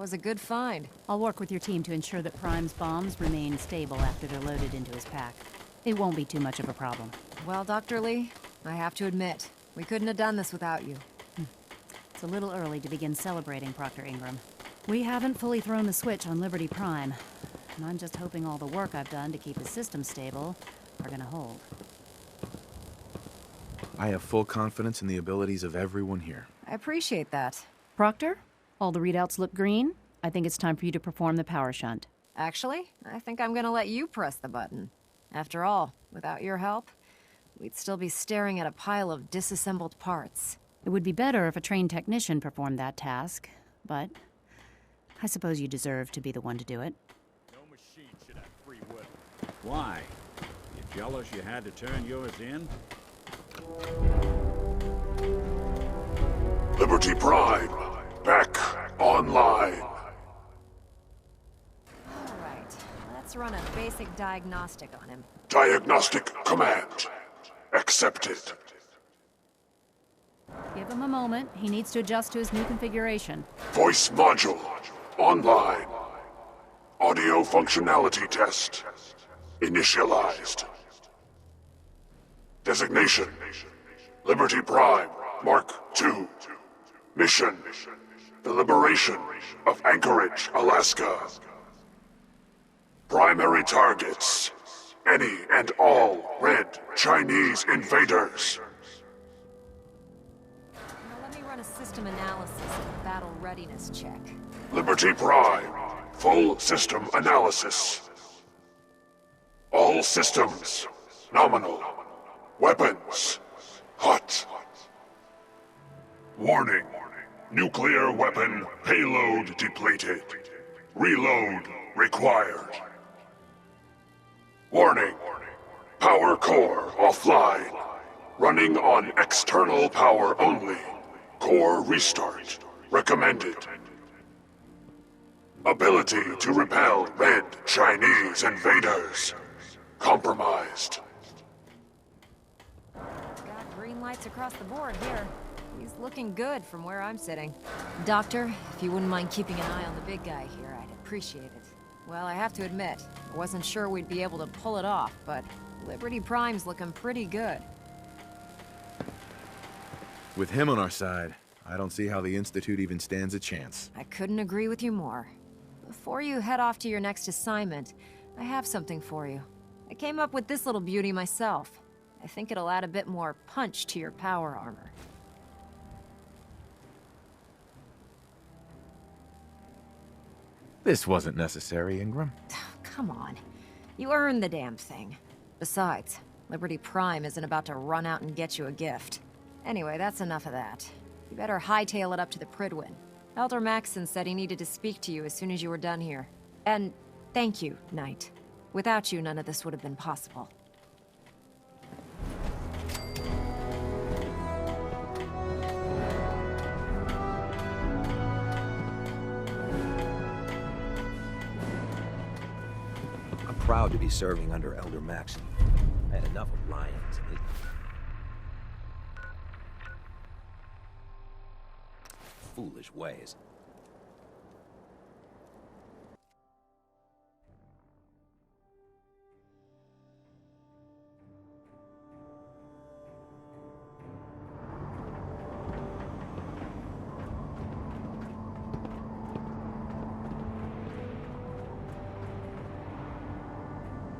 was a good find. I'll work with your team to ensure that Prime's bombs remain stable after they're loaded into his pack. It won't be too much of a problem. Well, Dr. Lee, I have to admit, we couldn't have done this without you. It's a little early to begin celebrating, Proctor Ingram. We haven't fully thrown the switch on Liberty Prime, and I'm just hoping all the work I've done to keep his system stable are gonna hold. I have full confidence in the abilities of everyone here. I appreciate that. Proctor, all the readouts look green. I think it's time for you to perform the power shunt. Actually, I think I'm gonna let you press the button. After all, without your help, we'd still be staring at a pile of disassembled parts. It would be better if a trained technician performed that task, but I suppose you deserve to be the one to do it. No machine should have free will. Why? You jealous you had to turn yours in? Liberty Prime, back online. All right, let's run a basic diagnostic on him. Diagnostic command accepted. Give him a moment. He needs to adjust to his new configuration. Voice module online. Audio functionality test initialized. Designation: Liberty Prime Mark II. Mission: the liberation of Anchorage, Alaska. Primary targets: any and all red Chinese invaders. Now let me run a system analysis and a battle readiness check. Liberty Prime, full system analysis. All systems nominal. Weapons hot. Warning: nuclear weapon payload depleted. Reload required. Warning: power core offline. Running on external power only. Core restart recommended. Ability to repel red Chinese invaders compromised. Got green lights across the board here. He's looking good from where I'm sitting. Doctor, if you wouldn't mind keeping an eye on the big guy here, I'd appreciate it. Well, I have to admit, I wasn't sure we'd be able to pull it off, but Liberty Prime's looking pretty good. With him on our side, I don't see how the Institute even stands a chance. I couldn't agree with you more. Before you head off to your next assignment, I have something for you. I came up with this little beauty myself. I think it'll add a bit more punch to your power armor. This wasn't necessary, Ingram. Come on. You earned the damn thing. Besides, Liberty Prime isn't about to run out and get you a gift. Anyway, that's enough of that. You better hightail it up to the Prydwen. Elder Maxson said he needed to speak to you as soon as you were done here. And thank you, Knight. Without you, none of this would have been possible. I'm proud to be serving under Elder Maxson. I had enough of lions and foolish ways.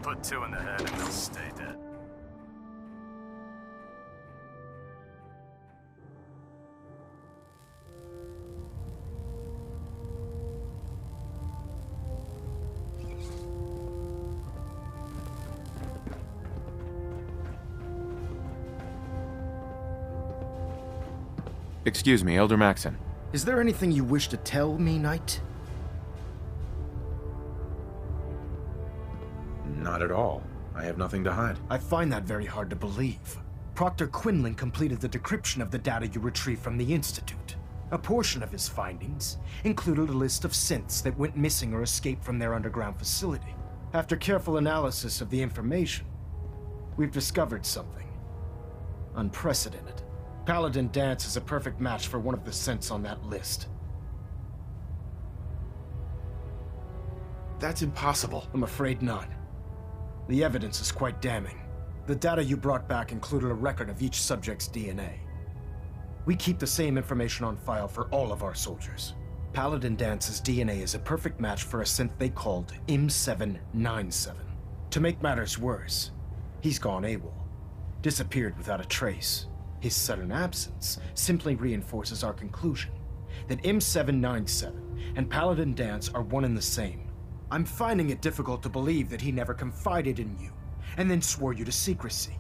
Put two in the head and they'll stay dead. Excuse me, Elder Maxson. Is there anything you wish to tell me, Knight? Not at all. I have nothing to hide. I find that very hard to believe. Proctor Quinlan completed the decryption of the data you retrieved from the Institute. A portion of his findings included a list of synths that went missing or escaped from their underground facility. After careful analysis of the information, we've discovered something unprecedented. Paladin Danse is a perfect match for one of the synths on that list. That's impossible. I'm afraid not. The evidence is quite damning. The data you brought back included a record of each subject's DNA. We keep the same information on file for all of our soldiers. Paladin Dance's DNA is a perfect match for a synth they called M797. To make matters worse, he's gone AWOL. Disappeared without a trace. His sudden absence simply reinforces our conclusion that M797 and Paladin Dance are one and the same. I'm finding it difficult to believe that he never confided in you, and then swore you to secrecy.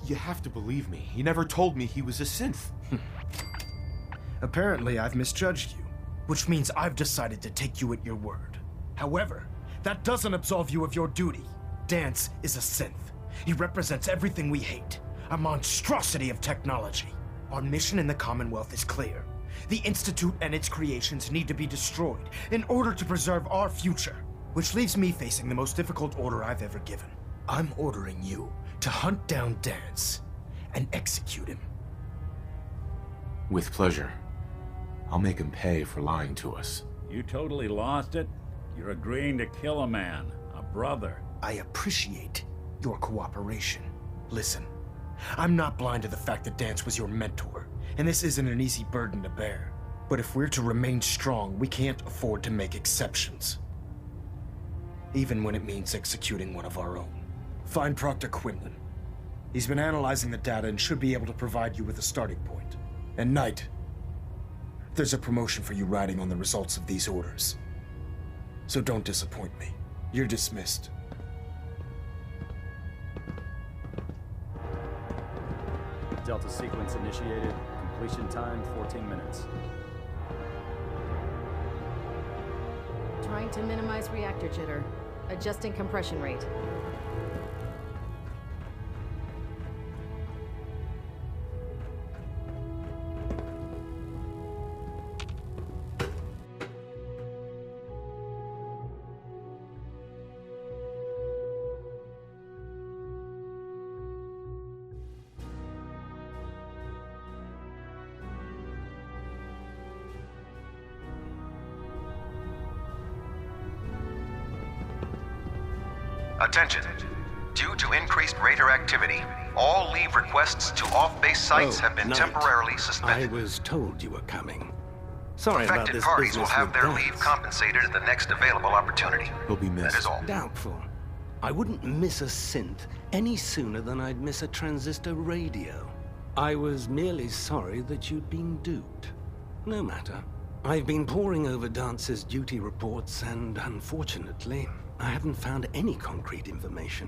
You have to believe me. He never told me he was a synth. Apparently, I've misjudged you, which means I've decided to take you at your word. However, that doesn't absolve you of your duty. Dance is a synth. He represents everything we hate, a monstrosity of technology. Our mission in the Commonwealth is clear. The Institute and its creations need to be destroyed in order to preserve our future, which leaves me facing the most difficult order I've ever given. I'm ordering you to hunt down Dance and execute him. With pleasure. I'll make him pay for lying to us. You totally lost it? You're agreeing to kill a man, a brother. I appreciate your cooperation. Listen, I'm not blind to the fact that Dance was your mentor, and this isn't an easy burden to bear. But if we're to remain strong, we can't afford to make exceptions. Even when it means executing one of our own. Find Proctor Quinlan. He's been analyzing the data and should be able to provide you with a starting point. And Knight, there's a promotion for you riding on the results of these orders. So don't disappoint me. You're dismissed. Delta sequence initiated. Completion time 14 minutes. Trying to minimize reactor jitter. Adjusting compression rate. Attention. Due to increased raider activity, all leave requests to off-base sites have been Knight. temporarily suspended. I was told you were coming. Sorry about Affected this parties business will have with their Dance. leave compensated at the next available opportunity. He'll be missed. That is all. Doubtful. I wouldn't miss a synth any sooner than I'd miss a transistor radio. I was merely sorry that you'd been duped. No matter. I've been poring over Dance's duty reports, and unfortunately, I haven't found any concrete information.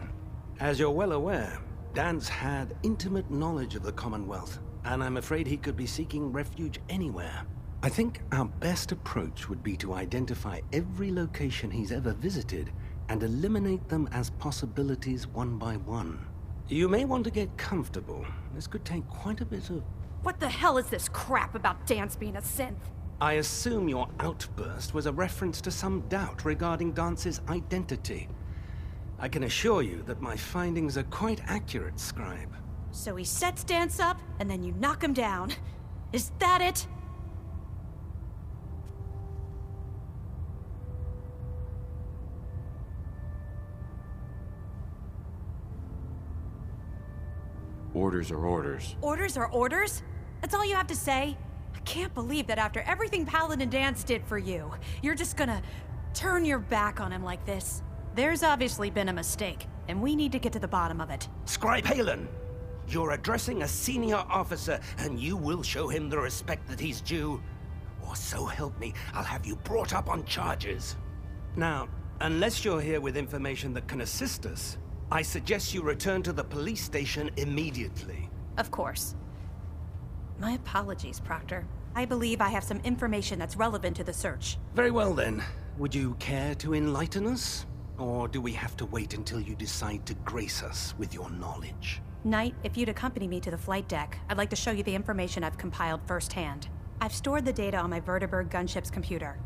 As you're well aware, Dance had intimate knowledge of the Commonwealth, and I'm afraid he could be seeking refuge anywhere. I think our best approach would be to identify every location he's ever visited and eliminate them as possibilities one by one. You may want to get comfortable. This could take quite a bit of... What the hell is this crap about Dance being a synth? I assume your outburst was a reference to some doubt regarding Dance's identity. I can assure you that my findings are quite accurate, Scribe. So he sets Dance up, and then you knock him down. Is that it? Orders are orders. Orders are orders? That's all you have to say? I can't believe that after everything Paladin Dance did for you, you're just gonna turn your back on him like this. There's obviously been a mistake, and we need to get to the bottom of it. Scribe Halen, you're addressing a senior officer, and you will show him the respect that he's due. Or so help me, I'll have you brought up on charges. Now, unless you're here with information that can assist us, I suggest you return to the police station immediately. Of course. My apologies, Proctor. I believe I have some information that's relevant to the search. Very well then. Would you care to enlighten us? Or do we have to wait until you decide to grace us with your knowledge? Knight, if you'd accompany me to the flight deck, I'd like to show you the information I've compiled firsthand. I've stored the data on my Vertibird gunship's computer.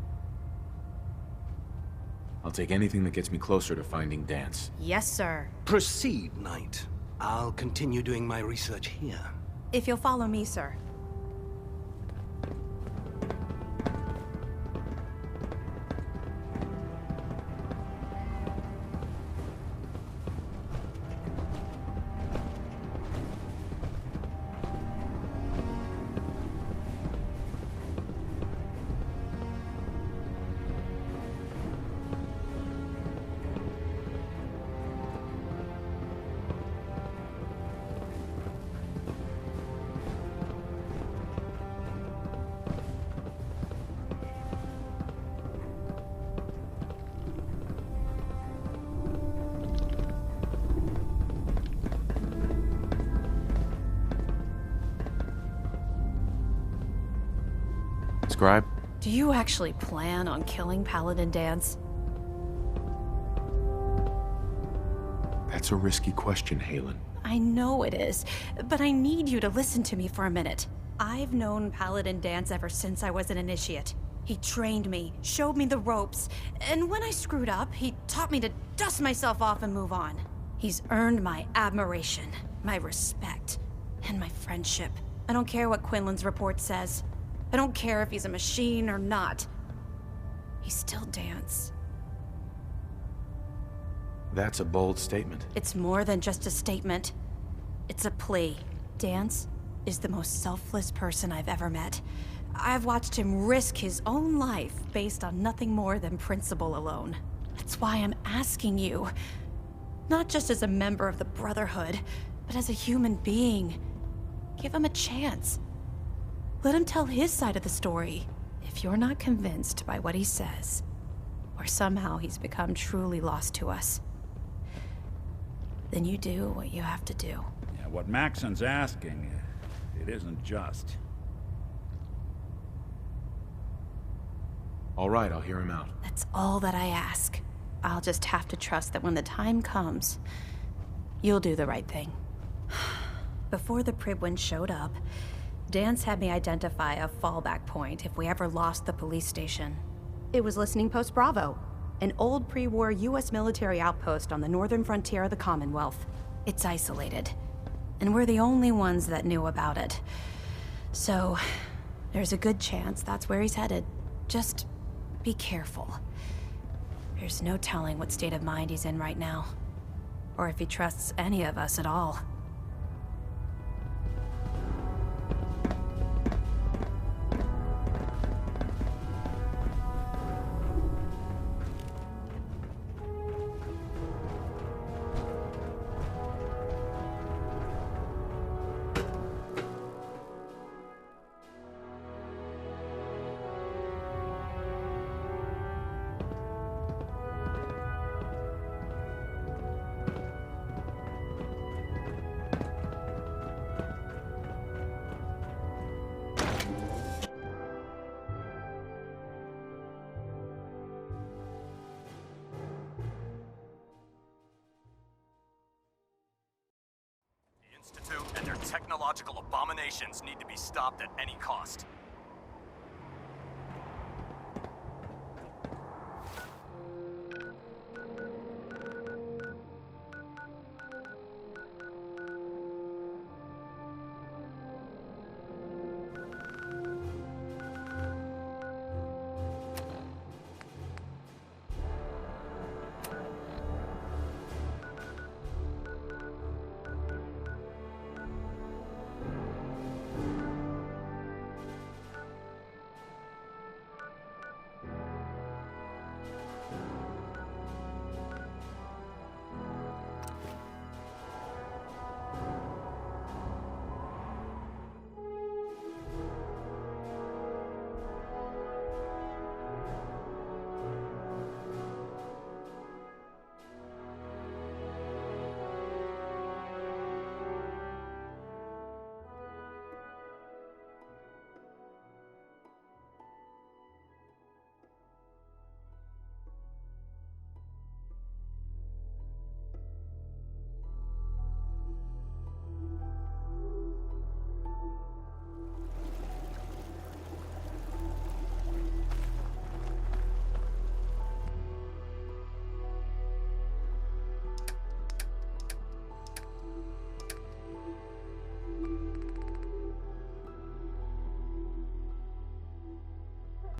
I'll take anything that gets me closer to finding Dance. Yes, sir. Proceed, Knight. I'll continue doing my research here. If you'll follow me, sir. describe? Do you actually plan on killing Paladin Danse? That's a risky question, Haylen. I know it is, but I need you to listen to me for a minute. I've known Paladin Danse ever since I was an initiate. He trained me, showed me the ropes, and when I screwed up, he taught me to dust myself off and move on. He's earned my admiration, my respect, and my friendship. I don't care what Quinlan's report says. I don't care if he's a machine or not. He's still Danse. That's a bold statement. It's more than just a statement. It's a plea. Danse is the most selfless person I've ever met. I've watched him risk his own life based on nothing more than principle alone. That's why I'm asking you. Not just as a member of the Brotherhood, but as a human being. Give him a chance. Let him tell his side of the story. If you're not convinced by what he says, or somehow he's become truly lost to us, then you do what you have to do. Yeah, what Maxon's asking, it isn't just. All right, I'll hear him out. That's all that I ask. I'll just have to trust that when the time comes, you'll do the right thing. Before the Prydwen showed up, Danse had me identify a fallback point if we ever lost the police station. It was Listening Post Bravo, an old pre-war US military outpost on the northern frontier of the Commonwealth. It's isolated, and we're the only ones that knew about it. So, there's a good chance that's where he's headed. Just be careful. There's no telling what state of mind he's in right now, or if he trusts any of us at all. Institute and their technological abominations need to be stopped at any cost.